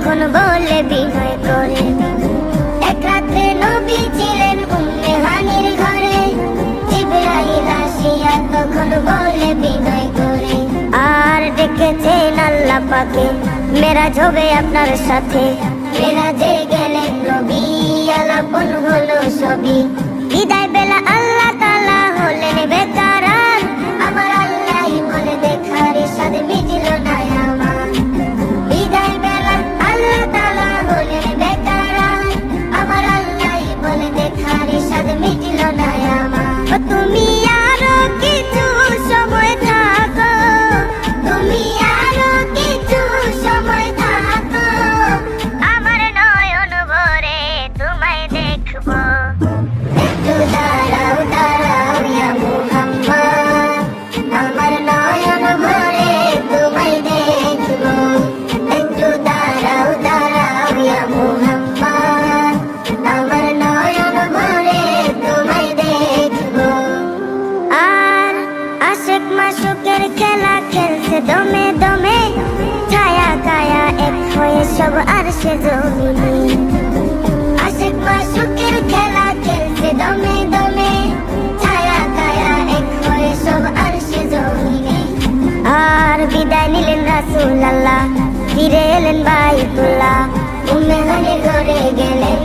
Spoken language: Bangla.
তখন বলে বিনয় করে, এক রাতে নবী ছিলেন উম্মে হানির ঘরে, জিবরাইল আসিয়া তখন বলে বিনয় করে, আর ডেকেছেন আল্লাহ পাকে, মেরাজ হবে আপনার সাথে। মেরাজে গেলেন নবী, আলাপন হলো সবই, বিদায় বেলা আল্লাহ তাআলা হলেন বেকারার, আমার আল্লাহই বলে দেখার সাথে মিটিল না আমার। বিদায় বেলা আল্লাহ তাআলা হলেন বেকারার, আমার আল্লাহই বলে দেখার সাথে মিটিল না আমার। তুমি আরো কিছু সময় থাকো, তুমি আরো কিছু সময় থাকো, আমার নয়ন ভরে তোমায় দেখবো। একটু দাঁড়াও দাঁড়াও ইয়া মুহাম্মদ, আমার নয়ন ভরে তোমায় দেখবো। একটু দাঁড়াও দাঁড়াও ইয়া মুহাম্মদ, আমার নয়ন ভরে তোমায় দেখবো। আর আশিক মাশুকের খেলা খেলছে দমে দমে, ছায়া কায়া এক হয়ে সব আরশে জমিনে। আশিক মাশুকের খেলা খেলছে দমে দমে, ছায়া কায়া এক হয়ে সব আরশে জমিনে। আর বিদায় নিলেন রাসূলুল্লাহ, ফিরে এলেন বাইতুল্লাহ, উম্মে হানির ঘরে গেলেন